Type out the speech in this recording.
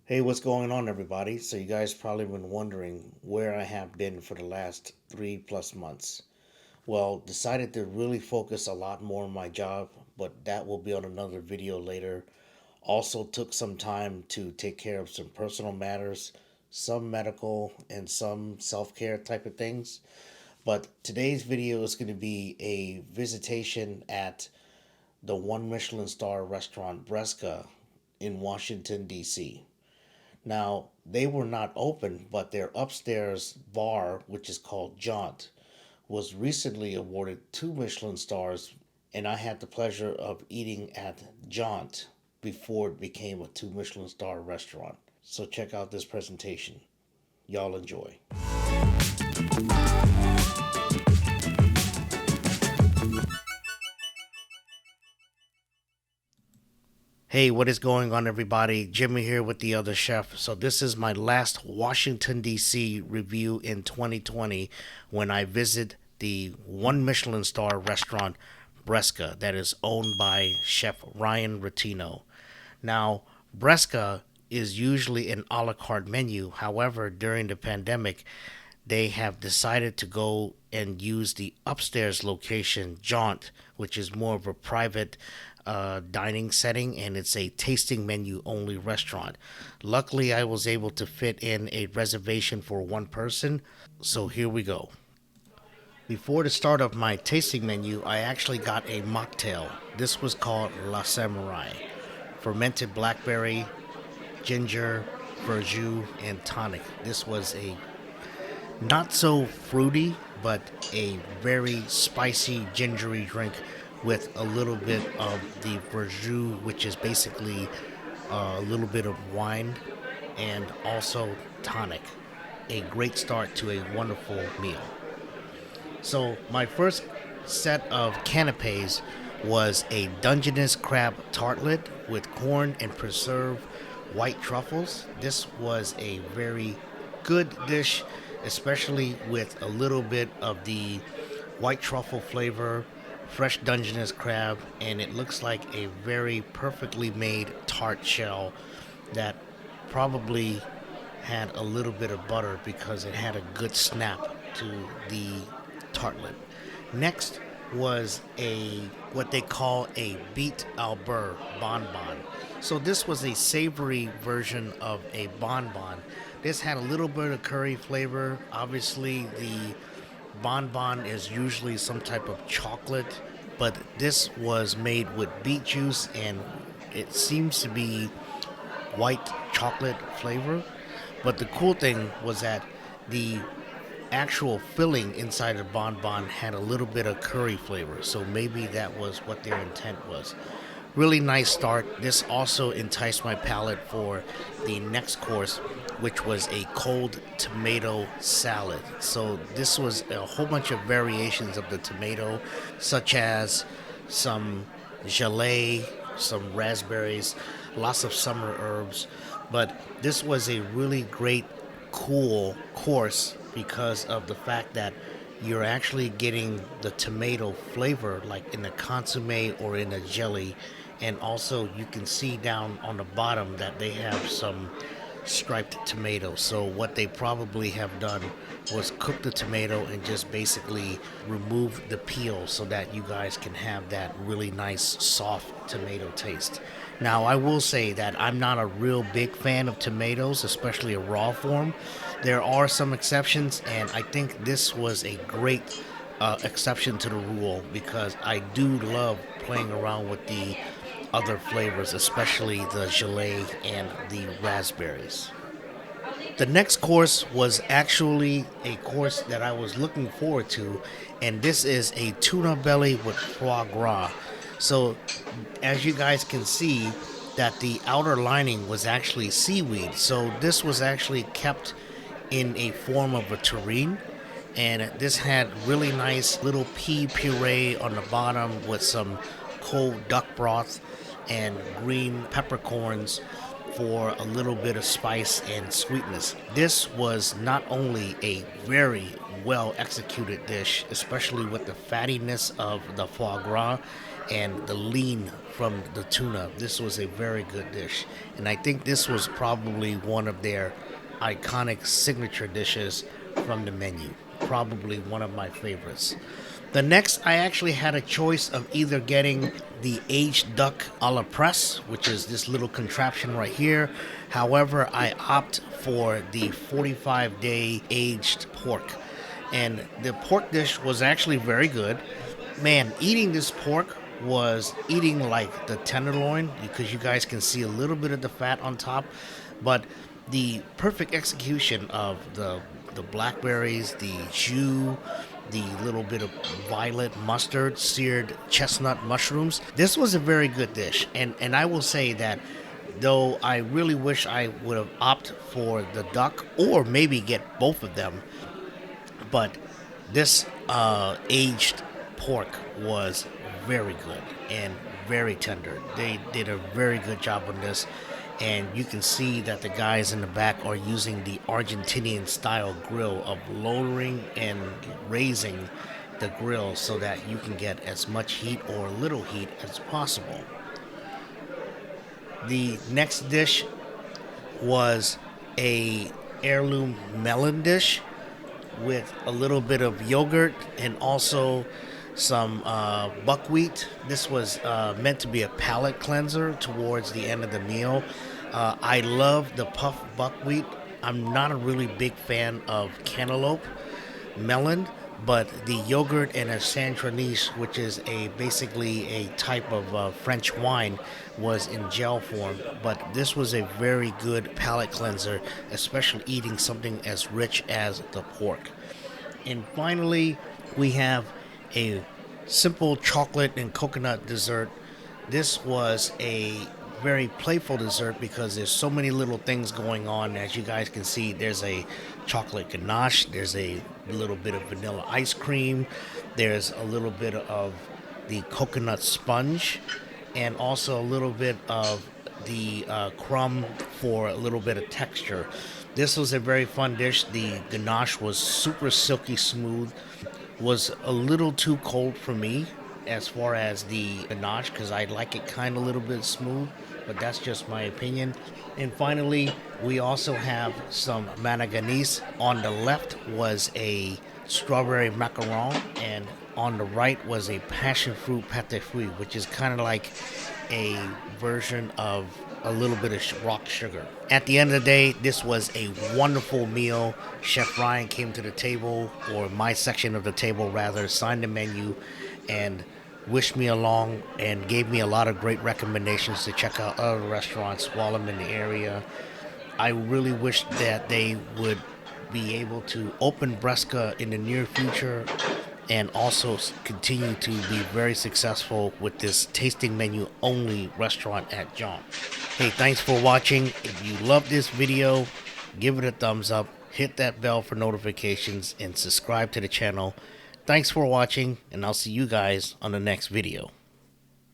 Hey, what's going on, everybody? So, you guys probably been wondering where I have been for the last 3 plus months. Well, decided to really focus a lot more on my job, but that will be on another video later. Also, took some time to take care of some personal matters, some medical, and some self care type of things. But today's video is going to be a visitation at the one Michelin star restaurant Bresca in Washington, D.C. Now, they were not open, but their upstairs bar, which is called Jônt, was recently awarded 2 Michelin stars, and I had the pleasure of eating at Jaunt before it became a 2 Michelin star restaurant. So check out this presentation. Y'all enjoy. Hey, what is going on, everybody? Jimmy here with The Other Chef. So this is my last Washington, D.C. review in 2020 when I visit the one Michelin star restaurant, Bresca, that is owned by Chef Ryan Rotino. Now, Bresca is usually an a la carte menu. However, during the pandemic, they have decided to go and use the upstairs location, Jaunt, which is more of a private dining setting, and it's a tasting menu only restaurant. Luckily, I was able to fit in a reservation for one person, so here we go. Before the start of my tasting menu, I actually got a mocktail. This was called La Samurai. Fermented blackberry, ginger, verjus, and tonic. This was a not so fruity, but a very spicy, gingery drink with a little bit of the verjus, which is basically a little bit of wine and also tonic. A great start to a wonderful meal. So, my first set of canapes was a Dungeness crab tartlet with corn and preserved white truffles. This was a very good dish, especially with a little bit of the white truffle flavor, fresh Dungeness crab, and it looks like a very perfectly made tart shell that probably had a little bit of butter because it had a good snap to the tartlet. Next was a what they call a Beet Albert bonbon. So this was a savory version of a bonbon. This had a little bit of curry flavor. Obviously, the bonbon is usually some type of chocolate, but this was made with beet juice and it seems to be white chocolate flavor. But the cool thing was that the actual filling inside the bonbon had a little bit of curry flavor, so maybe that was what their intent was. Really nice start. This also enticed my palate for the next course, which was a cold tomato salad. So this was a whole bunch of variations of the tomato, such as some gelée, some raspberries, lots of summer herbs. But this was a really great, cool course because of the fact that you're actually getting the tomato flavor like in a consomme or in a jelly. And also, you can see down on the bottom that they have some striped tomatoes. So, what they probably have done was cook the tomato and just basically remove the peel so that you guys can have that really nice, soft tomato taste. Now, I will say that I'm not a real big fan of tomatoes, especially a raw form. There are some exceptions, and I think this was a great exception to the rule because I do love playing around with the other flavors, especially the gelée and the raspberries. The next course was actually a course that I was looking forward to, and this is a tuna belly with foie gras. So, as you guys can see, that the outer lining was actually seaweed. So, this was actually kept in a form of a terrine, and this had really nice little pea puree on the bottom with some cold duck broth and green peppercorns for a little bit of spice and sweetness. This was not only a very well executed dish, especially with the fattiness of the foie gras, and the lean from the tuna. This was a very good dish, and I think this was probably one of their iconic signature dishes from the menu. Probably one of my favorites. The next, I actually had a choice of either getting the aged duck a la presse, which is this little contraption right here. However, I opt for the 45-day aged pork. And the pork dish was actually very good. Man, eating this pork was eating like the tenderloin, because you guys can see a little bit of the fat on top, but the perfect execution of the blackberries, the jus, the little bit of violet mustard, seared chestnut mushrooms. This was a very good dish, and I will say that though I really wish I would have opted for the duck or maybe get both of them, but this aged pork was very good and very tender. They did a very good job on this, and you can see that the guys in the back are using the Argentinian style grill of lowering and raising the grill so that you can get as much heat or little heat as possible. The next dish was a heirloom melon dish with a little bit of yogurt and also some buckwheat. This was meant to be a palate cleanser towards the end of the meal. I love the puff buckwheat. I'm not a really big fan of cantaloupe melon, but the yogurt and a Santroniche, which is basically a type of French wine, was in gel form. But this was a very good palate cleanser, especially eating something as rich as the pork. And finally, we have a simple chocolate and coconut dessert. This was a very playful dessert because there's so many little things going on. As you guys can see, there's a chocolate ganache, there's a little bit of vanilla ice cream, there's a little bit of the coconut sponge, and also a little bit of the crumb for a little bit of texture. This was a very fun dish. The ganache was super silky smooth, was a little too cold for me as far as the ganache because I like it kind of a little bit smooth, but that's just my opinion. And finally, we also have some managanese. On the left was a strawberry macaron, and on the right was a passion fruit pâte fruit, which is kind of like a version of a little bit of rock sugar. At the end of the day, this was a wonderful meal. Chef Ryan came to the table, or my section of the table rather, signed the menu, and wished me along and gave me a lot of great recommendations to check out other restaurants while I'm in the area. I really wish that they would be able to open Bresca in the near future and also continue to be very successful with this tasting menu only restaurant at Jônt. Hey, thanks for watching. If you love this video, give it a thumbs up, hit that bell for notifications, and subscribe to the channel. Thanks for watching, and I'll see you guys on the next video.